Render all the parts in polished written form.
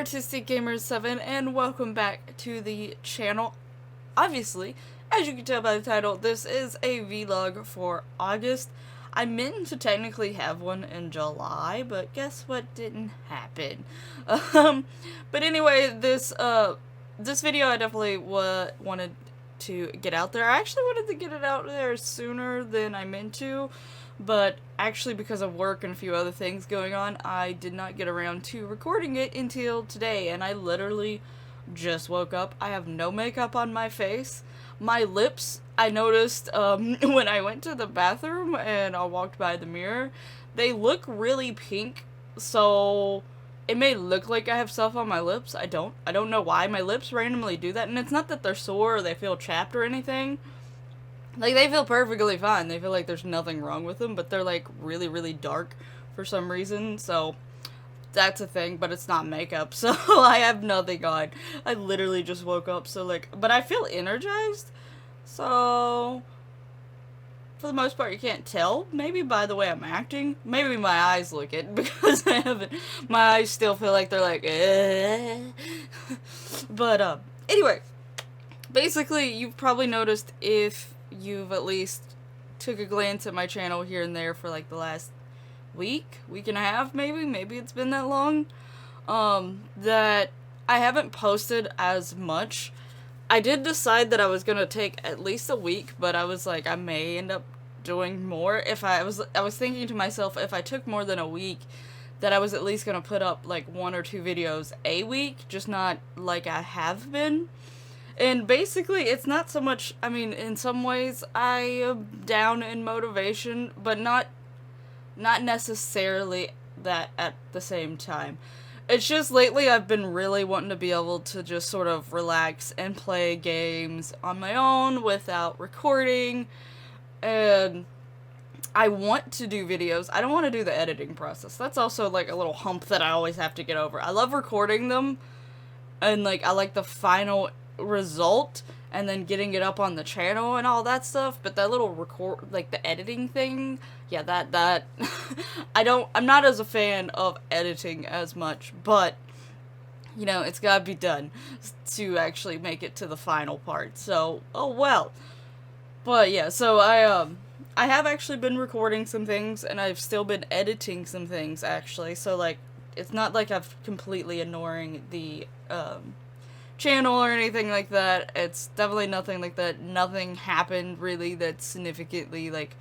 Artistic Gamer 7 and welcome back to the channel. Obviously, as you can tell by the title, this is a vlog for August. I meant to technically have one in July, but guess what didn't happen? But anyway, this video I definitely wanted to get out there. I actually wanted to get it out there sooner than I meant to, but actually because of work and a few other things going on, I did not get around to recording it until today, and I literally just woke up. I have no makeup on my face. My lips, I noticed when I went to the bathroom and I walked by the mirror, they look really pink, so it may look like I have stuff on my lips. I don't know why. My lips randomly do that, and it's not that they're sore or they feel chapped or anything. Like, they feel perfectly fine. They feel like there's nothing wrong with them, but they're, like, really, really dark for some reason, so that's a thing, but it's not makeup, so I have nothing on. I literally just woke up, so, like, but I feel energized, so for the most part, you can't tell. Maybe by the way I'm acting. Maybe my eyes look it, because I haven't, my eyes still feel like they're like, But, anyway, basically, you've probably noticed if you've at least took a glance at my channel here and there for like the last week and a half, maybe it's been that long, that I haven't posted as much. I did decide that I was gonna take at least a week, but I was like, I may end up doing more. If I was thinking to myself, if I took more than a week, that I was at least gonna put up like 1 or 2 videos a week, just not like I have been. And basically, it's not so much, I mean, in some ways, I am down in motivation, but not necessarily that at the same time. It's just lately I've been really wanting to be able to just sort of relax and play games on my own without recording, and I want to do videos. I don't want to do the editing process. That's also like a little hump that I always have to get over. I love recording them, and like I like the final result and then getting it up on the channel and all that stuff, but that little like the editing thing, yeah, that I'm not as a fan of editing as much, but you know, it's gotta be done to actually make it to the final part, so oh well. But yeah, so I have actually been recording some things, and I've still been editing some things actually, so like it's not like I've completely ignoring the channel or anything like that. It's definitely nothing like that. Nothing happened really that's significantly like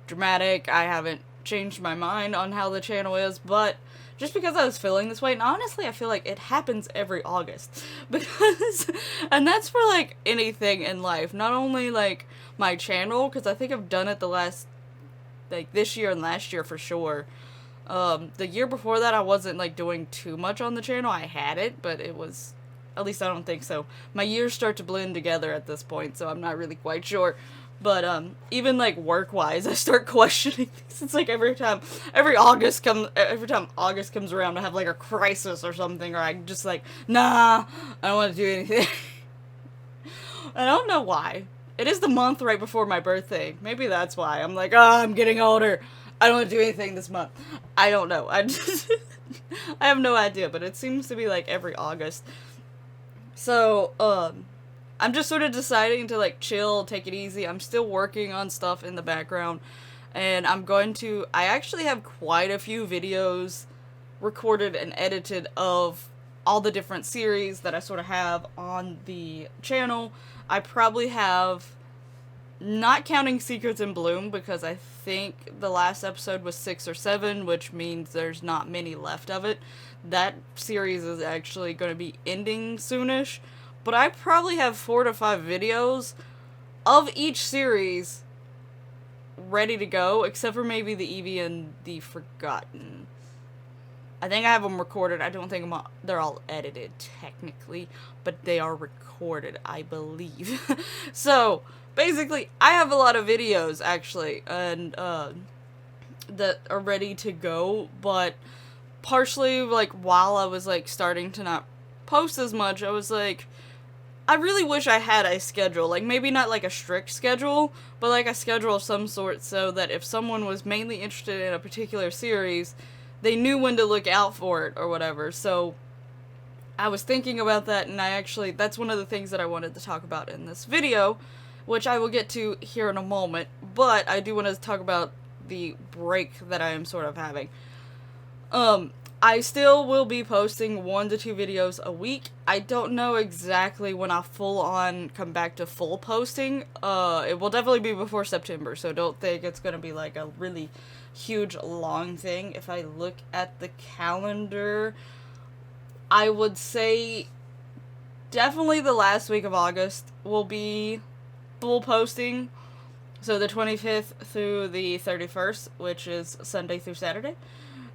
dramatic. I haven't changed my mind on how the channel is, but just because I was feeling this way, and honestly I feel like it happens every August, because and that's for like anything in life, not only like my channel, because I think I've done it the last, like this year and last year for sure. The year before that I wasn't like doing too much on the channel. I had it, but it was, at least I don't think so. My years start to blend together at this point, so I'm not really quite sure. But, even, like, work-wise, I start questioning things. It's like every time August comes around, I have, like, a crisis or something, or I'm just like, nah, I don't want to do anything. I don't know why. It is the month right before my birthday. Maybe that's why. I'm like, oh, I'm getting older. I don't want to do anything this month. I don't know. I have no idea, but it seems to be, like, every August. So, I'm just sort of deciding to, like, chill, take it easy. I'm still working on stuff in the background, and I actually have quite a few videos recorded and edited of all the different series that I sort of have on the channel. I probably have, not counting Secrets in Bloom, because I think the last episode was 6 or 7, which means there's not many left of it. That series is actually going to be ending soonish, but I probably have 4 to 5 videos of each series ready to go, except for maybe the Eevee and the Forgotten. I think I have them recorded. I don't think they're all edited, technically, but they are recorded, I believe. So, basically, I have a lot of videos, actually, and, that are ready to go, but partially, like, while I was, like, starting to not post as much, I was like, I really wish I had a schedule. Like, maybe not, like, a strict schedule, but, like, a schedule of some sort, so that if someone was mainly interested in a particular series, they knew when to look out for it, or whatever. So, I was thinking about that, and that's one of the things that I wanted to talk about in this video, which I will get to here in a moment, but I do want to talk about the break that I am sort of having. I still will be posting 1 to 2 videos a week. I don't know exactly when I'll full on come back to full posting. It will definitely be before September, so don't think it's gonna be like a really huge long thing. If I look at the calendar, I would say definitely the last week of August will be full posting. So the 25th through the 31st, which is Sunday through Saturday.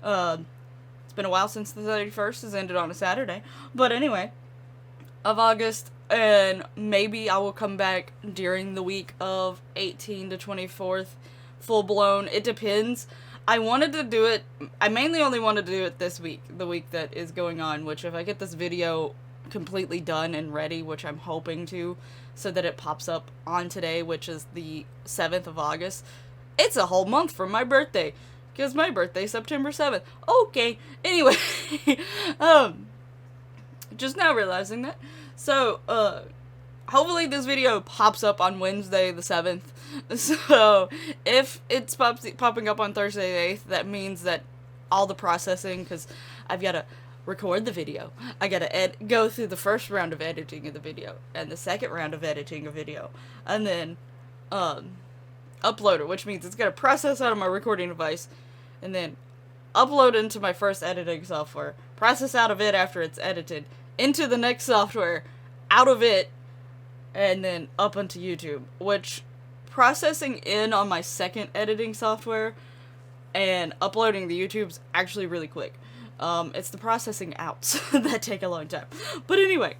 It's been a while since the 31st has ended on a Saturday. But anyway, of August, and maybe I will come back during the week of 18 to 24th, full blown. It depends. I wanted to do it, I mainly only wanted to do it this week, the week that is going on, which if I get this video completely done and ready, which I'm hoping to, so that it pops up on today, which is the 7th of August, it's a whole month from my birthday. Because my birthday's September 7th. Okay. Anyway. Just now realizing that. So, hopefully this video pops up on Wednesday the 7th. So, if it's popping up on Thursday the 8th, that means that all the processing, because I've got to record the video. I got to go through the first round of editing of the video, and the second round of editing a video, and then, upload it, which means it's going to process out of my recording device, and then upload into my first editing software, process out of it after it's edited, into the next software, out of it, and then up onto YouTube, which processing in on my second editing software and uploading the YouTube's actually really quick. It's the processing outs that take a long time. But anyway,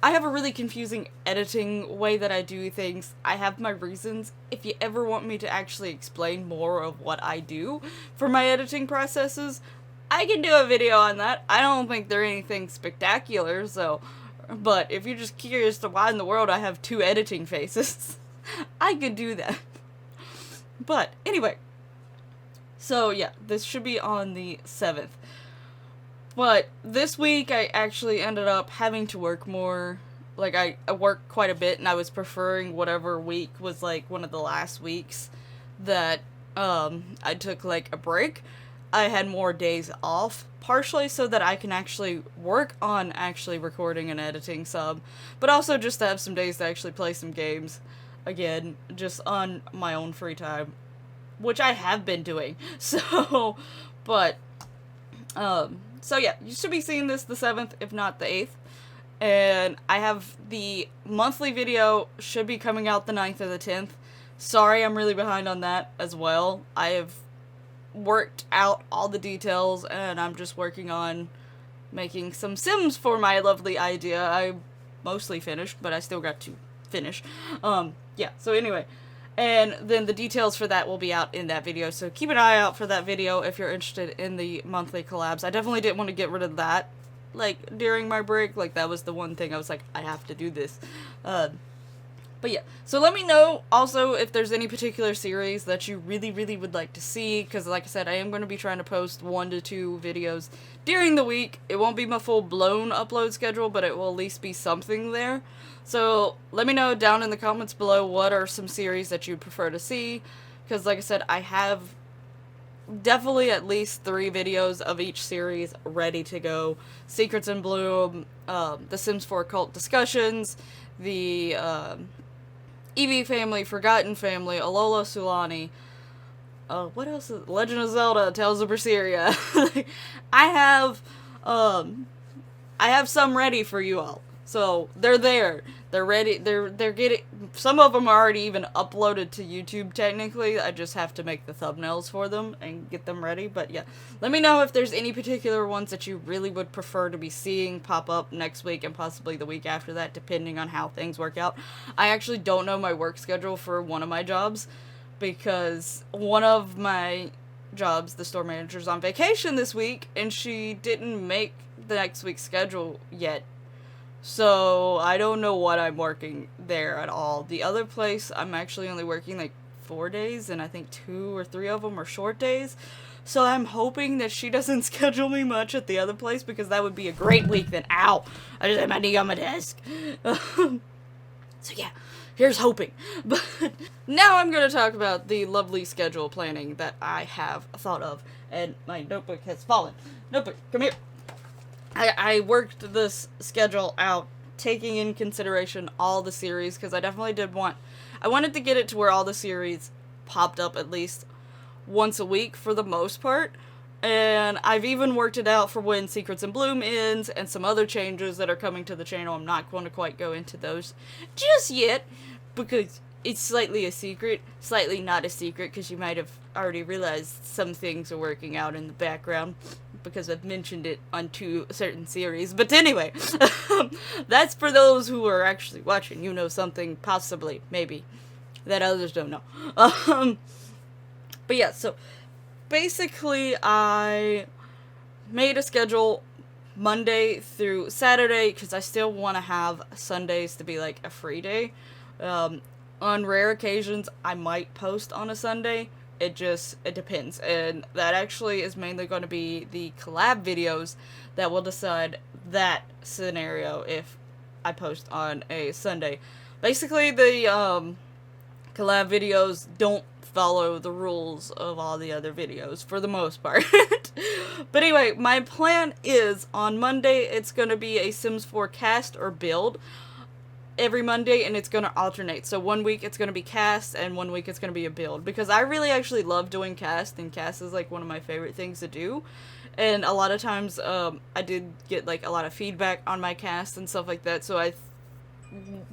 I have a really confusing editing way that I do things. I have my reasons. If you ever want me to actually explain more of what I do for my editing processes, I can do a video on that. I don't think they're anything spectacular, so... But if you're just curious to why in the world I have 2 editing faces, I could do that. But, anyway. So, yeah, this should be on the 7th. But this week I actually ended up having to work more. Like, I worked quite a bit, and I was preferring whatever week was, like, one of the last weeks that I took, like, a break. I had more days off, partially so that I can actually work on actually recording and editing some, but also just to have some days to actually play some games, again, just on my own free time, which I have been doing. So, but, so yeah, you should be seeing this the 7th, if not the 8th. And I have the monthly video should be coming out the 9th or the 10th. Sorry, I'm really behind on that as well. I have worked out all the details, and I'm just working on making some Sims for my lovely idea. I mostly finished, but I still got to finish. Yeah, so anyway. And then the details for that will be out in that video, so keep an eye out for that video if you're interested in the monthly collabs. I definitely didn't want to get rid of that, like, during my break. Like, that was the one thing I was like, I have to do this. But yeah, so let me know also if there's any particular series that you really, really would like to see, because like I said, I am going to be trying to post 1 to 2 videos during the week. It won't be my full-blown upload schedule, but it will at least be something there. So let me know down in the comments below what are some series that you'd prefer to see, because like I said, I have definitely at least 3 videos of each series ready to go. Secrets in Bloom, The Sims 4 Cult Discussions, the Eevee Family, Forgotten Family, Alola Sulani, what else is Legend of Zelda, Tales of Berseria. I have some ready for you all. So they're there. They're ready. They're getting, some of them are already even uploaded to YouTube technically. I just have to make the thumbnails for them and get them ready. But yeah, let me know if there's any particular ones that you really would prefer to be seeing pop up next week and possibly the week after that, depending on how things work out. I actually don't know my work schedule for one of my jobs, because one of my jobs, the store manager's on vacation this week, and she didn't make the next week's schedule yet. So I don't know what I'm working there at all. The other place, I'm actually only working like 4 days, and I think 2 or 3 of them are short days. So I'm hoping that she doesn't schedule me much at the other place, because that would be a great week then. Ow! I just had my knee on my desk. So yeah, here's hoping. But now I'm going to talk about the lovely schedule planning that I have thought of. And my notebook has fallen. Notebook, come here. I worked this schedule out, taking in consideration all the series, because I definitely I wanted to get it to where all the series popped up at least once a week for the most part. And I've even worked it out for when Secrets in Bloom ends and some other changes that are coming to the channel. I'm not going to quite go into those just yet, because it's slightly a secret, slightly not a secret, because you might have already realized some things are working out in the background, because I've mentioned it on 2 certain series. But anyway, that's for those who are actually watching. You know something, possibly, maybe, that others don't know. But yeah, so basically I made a schedule Monday through Saturday, because I still want to have Sundays to be like a free day. On rare occasions, I might post on a Sunday. It depends. And that actually is mainly going to be the collab videos that will decide that scenario if I post on a Sunday. Basically, the collab videos don't follow the rules of all the other videos for the most part. But anyway, my plan is on Monday it's going to be a Sims 4 cast or build every Monday, and it's going to alternate. So one week it's going to be cast and one week it's going to be a build, because I really actually love doing cast, and cast is like one of my favorite things to do. And a lot of times I did get like a lot of feedback on my cast and stuff like that, so I've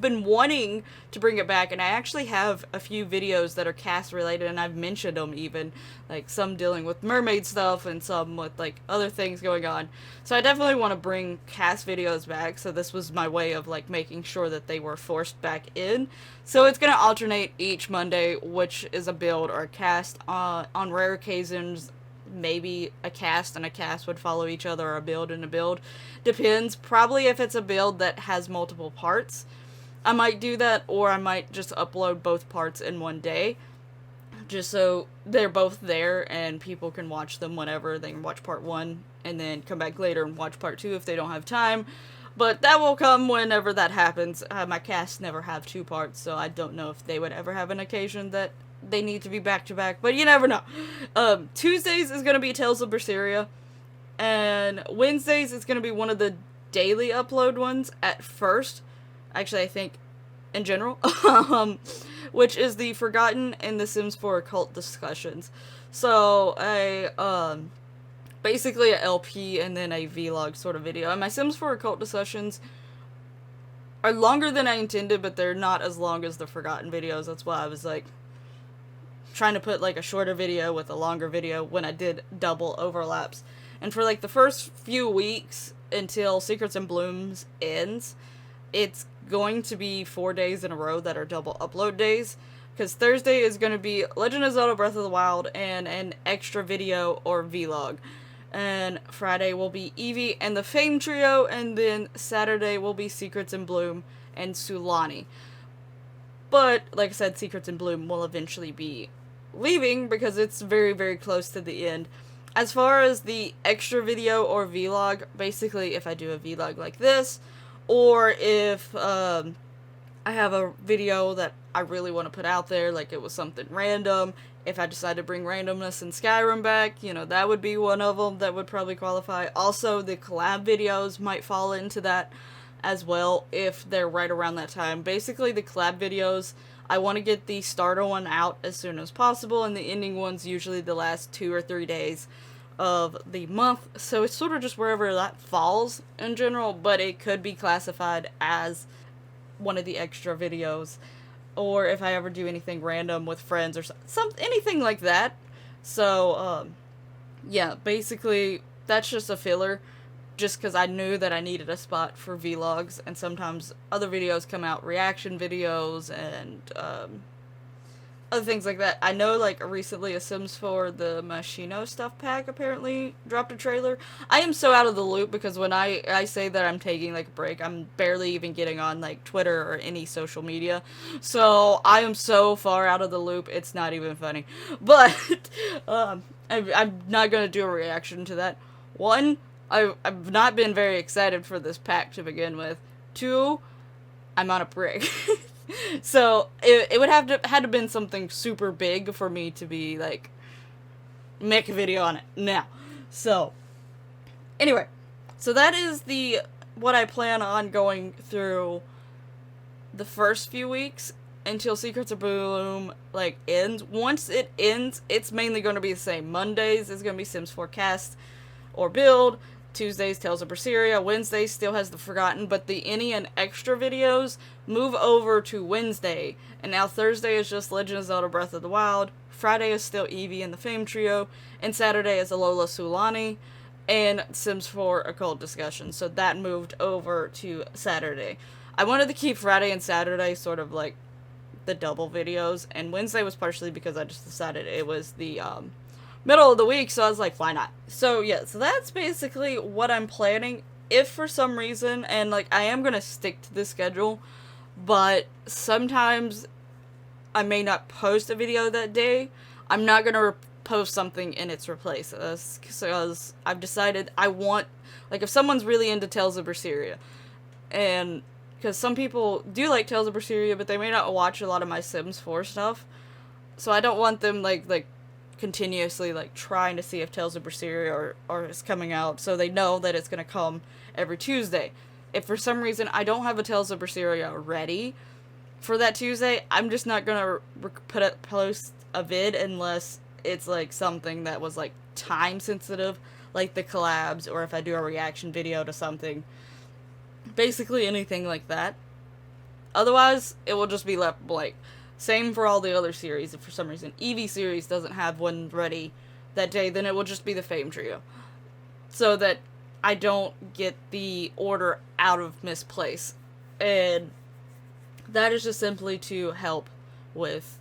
been wanting to bring it back. And I actually have a few videos that are cast related, and I've mentioned them, even like some dealing with mermaid stuff and some with like other things going on. So I definitely want to bring cast videos back, so this was my way of like making sure that they were forced back in. So it's gonna alternate each Monday, which is a build or a cast. On rare occasions, maybe a cast and a cast would follow each other, or a build and a build. Depends. Probably if it's a build that has multiple parts, I might do that, or I might just upload both parts in one day, just so they're both there and people can watch them whenever. They can watch part 1 and then come back later and watch part 2 if they don't have time. But that will come whenever that happens. My casts never have 2 parts, so I don't know if they would ever have an occasion that they need to be back to back, but you never know. Tuesdays is going to be Tales of Berseria, and Wednesdays is going to be one of the daily upload ones at first. Actually, I think in general, which is the Forgotten and the Sims 4 Occult Discussions. So basically a LP and then a vlog sort of video. And my Sims 4 Occult Discussions are longer than I intended, but they're not as long as the Forgotten videos. That's why I was like trying to put like a shorter video with a longer video when I did double overlaps. And for like the first few weeks until Secrets in Blooms ends, it's going to be 4 days in a row that are double upload days, because Thursday is going to be Legend of Zelda Breath of the Wild and an extra video or vlog, and Friday will be Eevee and the Fame Trio, and then Saturday will be Secrets in Bloom and Sulani. But like I said, Secrets in Bloom will eventually be leaving because it's very, very close to the end. As far as the extra video or vlog, basically if I do a vlog like this, or if I have a video that I really want to put out there, like it was something random, if I decide to bring randomness in Skyrim back, you know, that would be one of them that would probably qualify. Also, the collab videos might fall into that as well if they're right around that time. Basically, the collab videos, I want to get the starter one out as soon as possible, and the ending one's usually the last 2 or 3 days of the month, so it's sort of just wherever that falls in general, but it could be classified as one of the extra videos, or if I ever do anything random with friends or anything like that. So yeah, basically that's just a filler, just because I knew that I needed a spot for vlogs, and sometimes other videos come out, reaction videos, and other things like that. I know, like, recently a Sims 4, the Machino stuff pack apparently dropped a trailer. I am so out of the loop, because when I say that I'm taking, like, a break, I'm barely even getting on, like, Twitter or any social media. So, I am so far out of the loop, it's not even funny. But, I'm not gonna do a reaction to that. One, I've not been very excited for this pack to begin with. Two, I'm on a break. So it would have to been something super big for me to be like make a video on it now. So anyway, so that is what I plan on going through the first few weeks until Secrets of Bloom like ends. Once it ends, it's mainly going to be the same. Mondays is going to be Sims 4 Cast or Build. Tuesdays, Tales of Berseria. Wednesday still has the Forgotten, but the any and extra videos move over to Wednesday. And now Thursday is just Legend of Zelda Breath of the Wild. Friday is still Eevee and the Fame Trio. And Saturday is Alola Sulani and Sims 4 Occult Discussion. So that moved over to Saturday. I wanted to keep Friday and Saturday sort of like the double videos. And Wednesday was partially because I just decided it was the middle of the week, so I was like, why not? So yeah, so that's basically what I'm planning. If for some reason, and like I am gonna stick to the schedule, but sometimes I may not post a video that day, I'm not gonna post something in its replace, because I've decided I want, like if someone's really into Tales of Berseria, and because some people do like Tales of Berseria, but they may not watch a lot of my Sims 4 stuff, so I don't want them like continuously like trying to see if Tales of Berseria or is coming out, so they know that it's gonna come every Tuesday. If for some reason I don't have a Tales of Berseria ready for that Tuesday, I'm just not gonna post a vid unless it's like something that was like time sensitive, like the collabs, or if I do a reaction video to something. Basically anything like that. Otherwise, it will just be left blank. Same for all the other series. If for some reason Eevee series doesn't have one ready that day, then it will just be the Fame Trio. So that I don't get the order out of misplace. And that is just simply to help with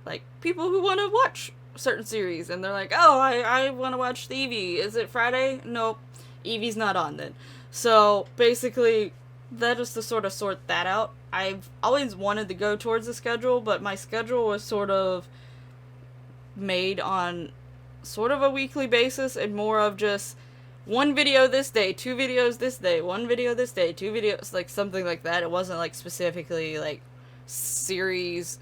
like people who want to watch certain series and they're like, oh, I want to watch the Eevee. Is it Friday? Nope. Eevee's not on then. So basically that is to sort of sort that out. I've always wanted to go towards the schedule, but my schedule was sort of made on sort of a weekly basis and more of just one video this day, 2 videos this day, 1 video this day, 2 videos, like something like that. It wasn't like specifically like series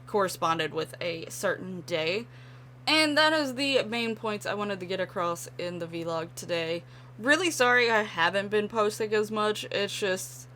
corresponded with a certain day. And that is the main points I wanted to get across in the vlog today. Really sorry I haven't been posting as much. It's just,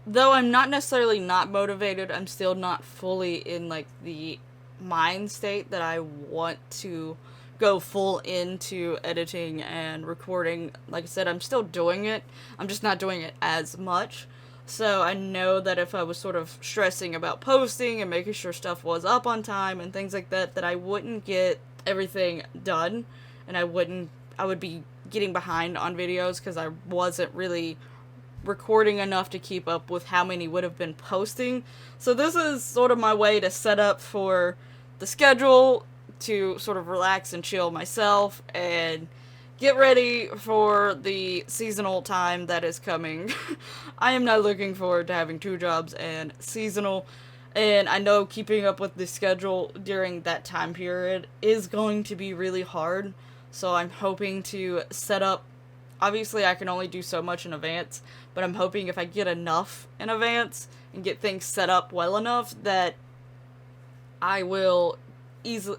though I'm not necessarily not motivated, I'm still not fully in like the mind state that I want to go full into editing and recording. Like I said, I'm still doing it. I'm just not doing it as much. So I know that if I was sort of stressing about posting and making sure stuff was up on time and things like that, that I wouldn't get everything done, and I would be getting behind on videos because I wasn't really recording enough to keep up with how many would have been posting. So this is sort of my way to set up for the schedule, to sort of relax and chill myself and get ready for the seasonal time that is coming. I am not looking forward to having 2 jobs and seasonal, and I know keeping up with the schedule during that time period is going to be really hard. So I'm hoping to set up, obviously I can only do so much in advance, but I'm hoping if I get enough in advance and get things set up well enough that I will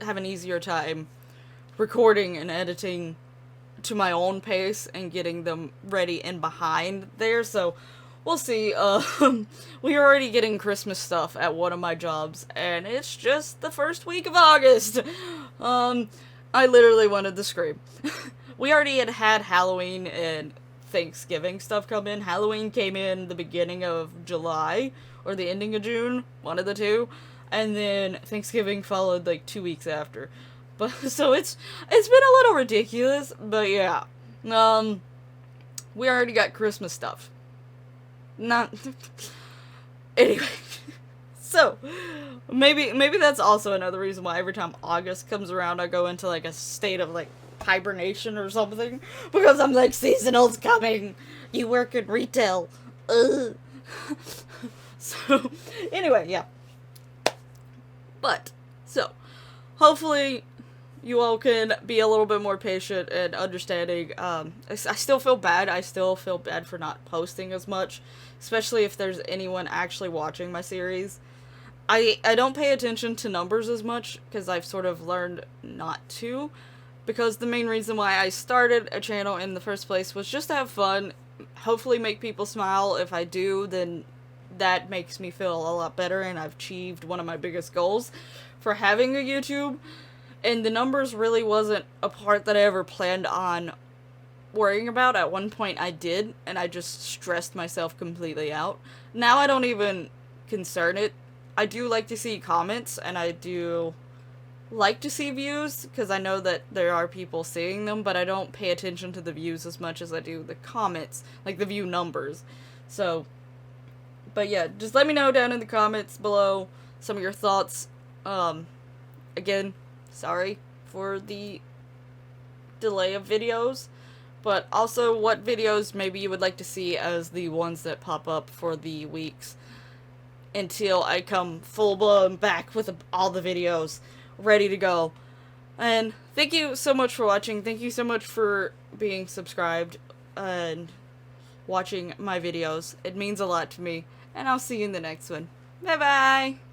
have an easier time recording and editing to my own pace and getting them ready and behind there. So we'll see. We're already getting Christmas stuff at one of my jobs, and it's just the first week of August. I literally wanted to scream. We already had Halloween and Thanksgiving stuff come in. Halloween came in the beginning of July, or the ending of June, one of the two, and then Thanksgiving followed like 2 weeks after. But so it's been a little ridiculous, but yeah. We already got Christmas stuff. Not anyway. So maybe that's also another reason why every time August comes around I go into like a state of like hibernation or something, because I'm like, seasonal's coming. You work in retail. Ugh. So anyway, yeah. But so hopefully you all can be a little bit more patient and understanding. I still feel bad. I still feel bad for not posting as much, especially if there's anyone actually watching my series. I don't pay attention to numbers as much because I've sort of learned not to. Because the main reason why I started a channel in the first place was just to have fun, hopefully make people smile. If I do, then that makes me feel a lot better, and I've achieved one of my biggest goals for having a YouTube. And the numbers really wasn't a part that I ever planned on worrying about. At one point I did, and I just stressed myself completely out. Now I don't even concern it. I do like to see comments, and I do like to see views, because I know that there are people seeing them, but I don't pay attention to the views as much as I do the comments, like the view numbers. So, but yeah, just let me know down in the comments below some of your thoughts. Again, sorry for the delay of videos, but also what videos maybe you would like to see as the ones that pop up for the weeks until I come full-blown back with all the videos ready to go. And thank you so much for watching. Thank you so much for being subscribed and watching my videos. It means a lot to me. And I'll see you in the next one. Bye bye!